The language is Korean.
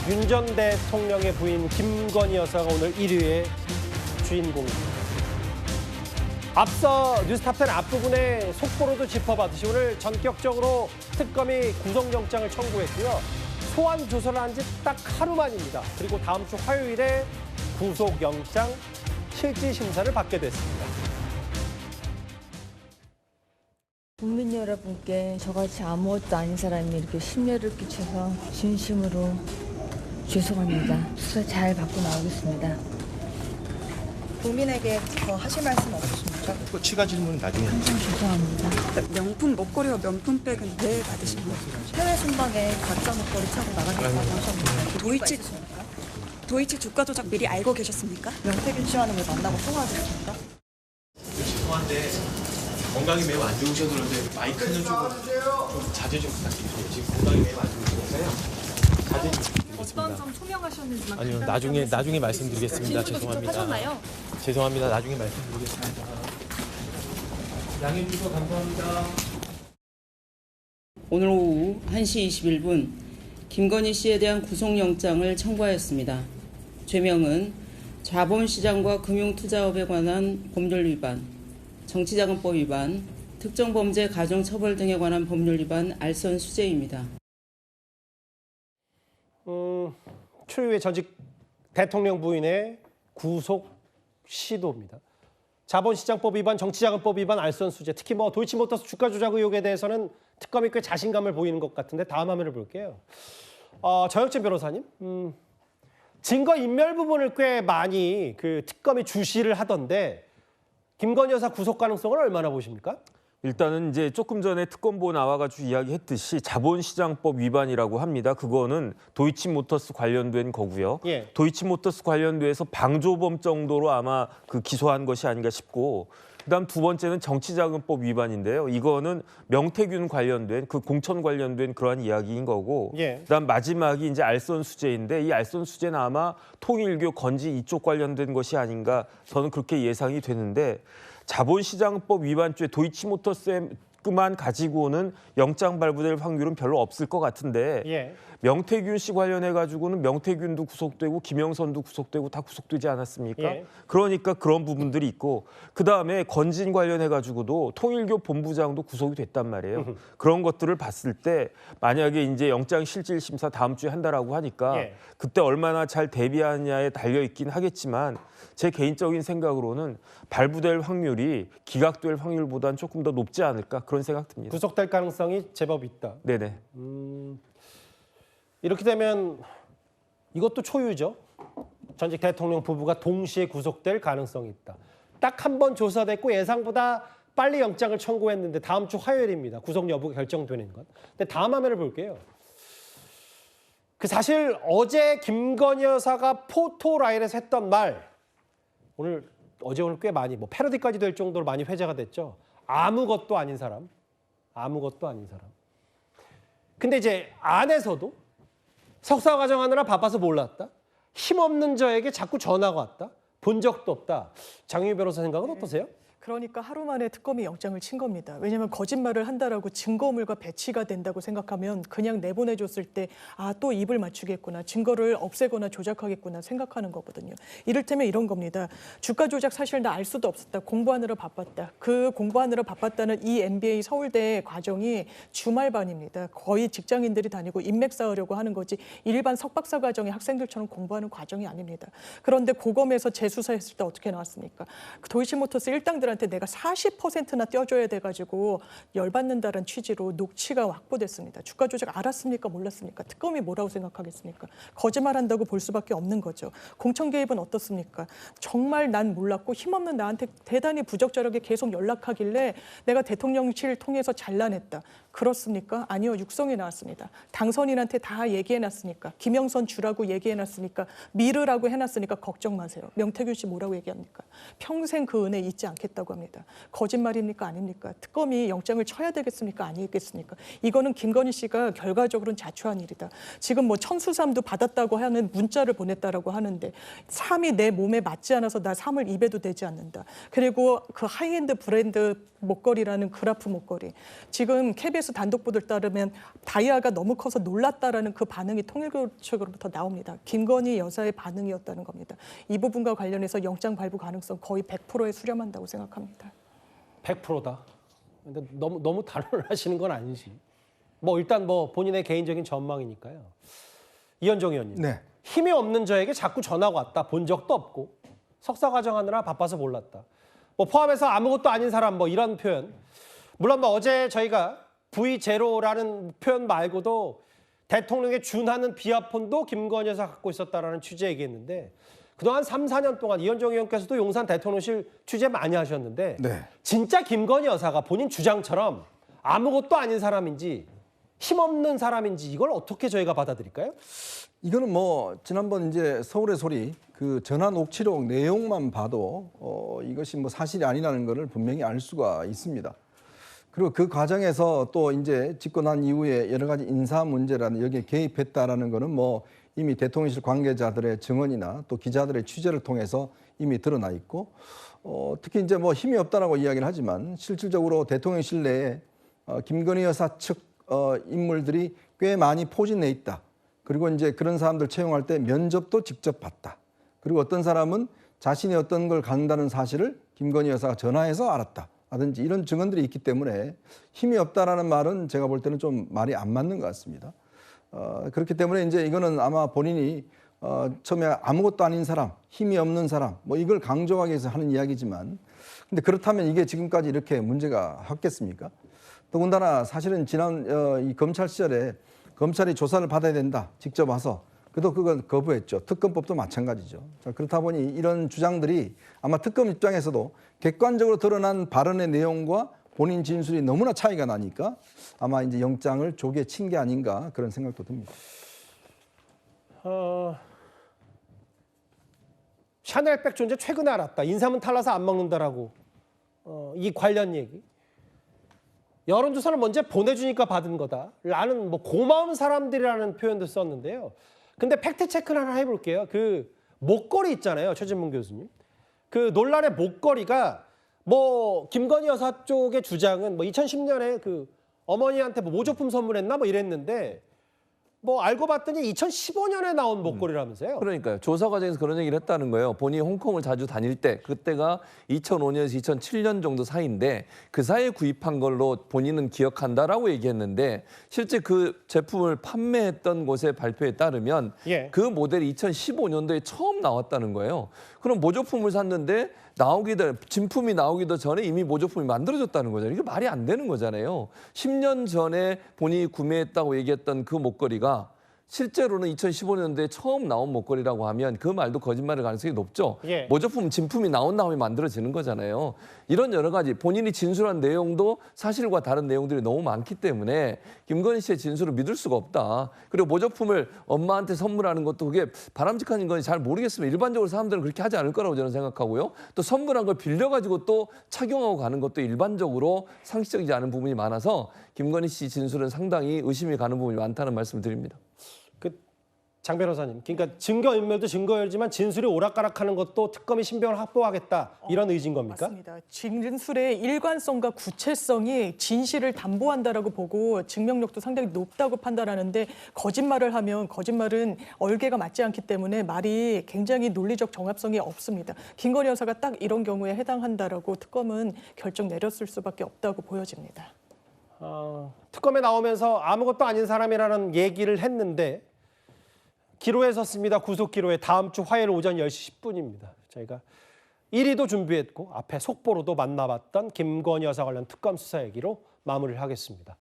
윤 전 대통령의 부인 김건희 여사가 오늘 1위의 주인공입니다. 앞서 뉴스탑10 앞부분에 속보로도 짚어봤듯이 오늘 전격적으로 특검이 구속영장을 청구했고요. 소환 조사를 한 지 딱 하루 만입니다. 그리고 다음 주 화요일에 구속영장 실질심사를 받게 됐습니다. 국민 여러분께 저같이 아무것도 아닌 사람이 이렇게 심려를 끼쳐서 진심으로 죄송합니다. 수사 잘 받고 나오겠습니다. 국민에게 더 하실 말씀 없으십니까? 또 추가 질문 나중에 항상 죄송합니다. 명품 목걸이와 명품백은 왜 받으신 거예요? 해외 순방에 가짜 목걸이 차고 나가겠다고 하셨는데 도이치 주가 조작 미리 알고 계셨습니까? 명태균 씨와는 왜 만나고 통화하셨습니까? 죄송한데 건강이 매우 안 좋으셔서 그런데 마이크는 좀 자제 좀 부탁드릴게요. 지금 건강이 매우 안 좋으셔서요. 자제 좀 부탁드리겠습니다. 어떤 점 소명하셨는지만 아니요, 나중에 말씀드리겠습니다. 죄송합니다. 하셨나요? 죄송합니다. 나중에 말씀드리겠습니다. 양해 주셔서 감사합니다. 오늘 오후 1시 21분 김건희 씨에 대한 구속영장을 청구하였습니다. 죄명은 자본시장과 금융투자업에 관한 법률 위반, 정치자금법 위반, 특정범죄 가중처벌 등에 관한 법률 위반 알선수재입니다. 초유의 전직 대통령 부인의 구속 시도입니다. 자본시장법 위반, 정치자금법 위반, 알선수재. 특히 도이치모터스 주가 조작 의혹에 대해서는 특검이 꽤 자신감을 보이는 것 같은데 다음 화면을 볼게요. 정혁진 변호사님, 증거 인멸 부분을 꽤 많이 특검이 주시를 하던데 김건희 여사 구속 가능성을 얼마나 보십니까? 일단은 이제 조금 전에 특검보 나와가지고 이야기했듯이 자본시장법 위반이라고 합니다. 그거는 도이치모터스 관련된 거고요. 예. 도이치모터스 관련돼서 방조범 정도로 아마 기소한 것이 아닌가 싶고, 그다음 두 번째는 정치자금법 위반인데요. 이거는 명태균 관련된 공천 관련된 그러한 이야기인 거고, 예. 그다음 마지막이 이제 알선수재인데 이 알선수재는 아마 통일교 건지 이쪽 관련된 것이 아닌가 저는 그렇게 예상이 되는데. 자본시장법 위반죄 도이치모터스만 가지고는 영장 발부될 확률은 별로 없을 것 같은데 예. 명태균 씨 관련해가지고는 명태균도 구속되고 김영선도 구속되고 다 구속되지 않았습니까? 예. 그러니까 그런 부분들이 있고 그다음에 건진 관련해가지고도 통일교 본부장도 구속이 됐단 말이에요. 그런 것들을 봤을 때 만약에 이제 영장 실질심사 다음 주에 한다라고 하니까 예. 그때 얼마나 잘 대비하느냐에 달려있긴 하겠지만 제 개인적인 생각으로는 발부될 확률이 기각될 확률보다는 조금 더 높지 않을까 그런 생각 듭니다. 구속될 가능성이 제법 있다. 네네. 이렇게 되면 이것도 초유죠. 전직 대통령 부부가 동시에 구속될 가능성이 있다. 딱 한 번 조사됐고 예상보다 빨리 영장을 청구했는데 다음 주 화요일입니다. 구속 여부가 결정되는 것. 근데 다음 화면을 볼게요. 사실 어제 김건희 여사가 포토라인에서 했던 말 어제 오늘 꽤 많이 패러디까지 될 정도로 많이 회자가 됐죠. 아무것도 아닌 사람. 아무것도 아닌 사람. 근데 이제 안에서도 석사 과정하느라 바빠서 몰랐다. 힘없는 저에게 자꾸 전화가 왔다. 본 적도 없다. 장유희 변호사 생각은 어떠세요? 그러니까 하루 만에 특검이 영장을 친 겁니다. 왜냐하면 거짓말을 한다라고 증거물과 배치가 된다고 생각하면 그냥 내보내줬을 때 또 입을 맞추겠구나. 증거를 없애거나 조작하겠구나 생각하는 거거든요. 이를테면 이런 겁니다. 주가 조작 사실 나 알 수도 없었다. 공부하느라 바빴다. 그 공부하느라 바빴다는 이 MBA 서울대 과정이 주말반입니다. 거의 직장인들이 다니고 인맥 쌓으려고 하는 거지 일반 석박사 과정의 학생들처럼 공부하는 과정이 아닙니다. 그런데 고검에서 재수사했을 때 어떻게 나왔습니까? 도이치모터스 일당들한테 내가 40%나 떼어줘야 돼가지고 열받는다는 취지로 녹취가 확보됐습니다. 주가 조작 알았습니까? 몰랐습니까? 특검이 뭐라고 생각하겠습니까? 거짓말한다고 볼 수밖에 없는 거죠. 공천 개입은 어떻습니까? 정말 난 몰랐고 힘없는 나한테 대단히 부적절하게 계속 연락하길래 내가 대통령실 통해서 잘라냈다. 그렇습니까? 아니요. 육성이 나왔습니다. 당선인한테 다 얘기해놨으니까. 김영선 주라고 얘기해놨으니까. 미르라고 해놨으니까 걱정 마세요. 명태균 씨 뭐라고 얘기합니까? 평생 그 은혜 잊지 않겠다고 합니다. 거짓말입니까? 아닙니까? 특검이 영장을 쳐야 되겠습니까? 아니겠습니까? 이거는 김건희 씨가 결과적으로는 자초한 일이다. 지금 천수삼도 받았다고 하는 문자를 보냈다라고 하는데 삶이 내 몸에 맞지 않아서 나 삶을 입에도 대지 않는다. 그리고 그 하이엔드 브랜드 목걸이라는 그래프 목걸이. 지금 KBS 단독 보도를 따르면 다이아가 너무 커서 놀랐다라는 그 반응이 통일교 측으로부터 나옵니다. 김건희 여사의 반응이었다는 겁니다. 이 부분과 관련해서 영장 발부 가능성 거의 100%에 수렴한다고 생각합니다. 100%다. 근데 너무 단언을 하시는 건 아니지. 뭐 일단 뭐 본인의 개인적인 전망이니까요. 이현정 의원님. 네. 힘이 없는 저에게 자꾸 전화가 왔다. 본 적도 없고 석사 과정하느라 바빠서 몰랐다. 뭐 포함해서 아무것도 아닌 사람 뭐 이런 표현. 물론 뭐 어제 저희가 V0라는 표현 말고도 대통령에 준하는 비하폰도 김건희 여사 갖고 있었다라는 취재 얘기했는데 그동안 3, 4년 동안 이현정 의원께서도 용산 대통령실 취재 많이 하셨는데 네. 진짜 김건희 여사가 본인 주장처럼 아무것도 아닌 사람인지 힘없는 사람인지 이걸 어떻게 저희가 받아들일까요? 이거는 뭐 지난번 이제 서울의 소리 그 전화 녹취록 내용만 봐도 이것이 뭐 사실이 아니라는 것을 분명히 알 수가 있습니다. 그리고 그 과정에서 또 이제 집권한 이후에 여러 가지 인사 문제라는 여기에 개입했다라는 거는 뭐 이미 대통령실 관계자들의 증언이나 또 기자들의 취재를 통해서 이미 드러나 있고 특히 이제 뭐 힘이 없다라고 이야기를 하지만 실질적으로 대통령실 내에 김건희 여사 측 인물들이 꽤 많이 포진해 있다. 그리고 이제 그런 사람들 채용할 때 면접도 직접 봤다. 그리고 어떤 사람은 자신이 어떤 걸 갖는다는 사실을 김건희 여사가 전화해서 알았다. 하든지 이런 증언들이 있기 때문에 힘이 없다라는 말은 제가 볼 때는 좀 말이 안 맞는 것 같습니다. 그렇기 때문에 이제 이거는 아마 본인이 처음에 아무것도 아닌 사람, 힘이 없는 사람, 뭐 이걸 강조하기 위해서 하는 이야기지만 근데 그렇다면 이게 지금까지 이렇게 문제가 했겠습니까? 더군다나 사실은 지난 이 검찰 시절에 검찰이 조사를 받아야 된다. 직접 와서. 그래도 그건 거부했죠. 특검법도 마찬가지죠. 자, 그렇다 보니 이런 주장들이 아마 특검 입장에서도 객관적으로 드러난 발언의 내용과 본인 진술이 너무나 차이가 나니까 아마 이제 영장을 조기에 친 게 아닌가 그런 생각도 듭니다. 샤넬백 존재 최근에 알았다. 인삼은 탈라서 안 먹는다라고 이 관련 얘기. 여론조사를 먼저 보내주니까 받은 거다라는 뭐 고마운 사람들이라는 표현도 썼는데요. 근데 팩트 체크를 하나 해볼게요. 그 목걸이 있잖아요, 최진문 교수님. 그 논란의 목걸이가 뭐 김건희 여사 쪽의 주장은 뭐 2010년에 그 어머니한테 뭐 모조품 선물했나 뭐 이랬는데 뭐 알고 봤더니 2015년에 나온 목걸이라면서요. 그러니까요. 조사 과정에서 그런 얘기를 했다는 거예요. 본인이 홍콩을 자주 다닐 때 그때가 2005년에서 2007년 정도 사이인데 그 사이에 구입한 걸로 본인은 기억한다라고 얘기했는데 실제 그 제품을 판매했던 곳의 발표에 따르면 그 모델이 2015년도에 처음 나왔다는 거예요. 그럼 모조품을 샀는데 진품이 나오기도 전에 이미 모조품이 만들어졌다는 거잖아요. 이게 말이 안 되는 거잖아요. 10년 전에 본인이 구매했다고 얘기했던 그 목걸이가 실제로는 2015년도에 처음 나온 목걸이라고 하면 그 말도 거짓말일 가능성이 높죠. 모조품, 진품이 나온 다음에 만들어지는 거잖아요. 이런 여러 가지 본인이 진술한 내용도 사실과 다른 내용들이 너무 많기 때문에 김건희 씨의 진술을 믿을 수가 없다. 그리고 모조품을 엄마한테 선물하는 것도 그게 바람직한 건지 잘 모르겠으면 일반적으로 사람들은 그렇게 하지 않을 거라고 저는 생각하고요. 또 선물한 걸 빌려가지고 또 착용하고 가는 것도 일반적으로 상식적이지 않은 부분이 많아서 김건희 씨 진술은 상당히 의심이 가는 부분이 많다는 말씀을 드립니다. 장 변호사님, 그러니까 증거인멸도 증거였지만 진술이 오락가락하는 것도 특검이 신병을 확보하겠다 이런 의지인 겁니까? 맞습니다. 진술의 일관성과 구체성이 진실을 담보한다라고 보고 증명력도 상당히 높다고 판단하는데 거짓말을 하면 거짓말은 얼개가 맞지 않기 때문에 말이 굉장히 논리적 정합성이 없습니다. 김건희 여사가 딱 이런 경우에 해당한다라고 특검은 결정 내렸을 수밖에 없다고 보여집니다. 특검에 나오면서 아무것도 아닌 사람이라는 얘기를 했는데 기로에 섰습니다. 구속 기로에 다음 주 화요일 오전 10시 10분입니다. 저희가 1위도 준비했고 앞에 속보로도 만나봤던 김건희 여사 관련 특검 수사 얘기로 마무리를 하겠습니다.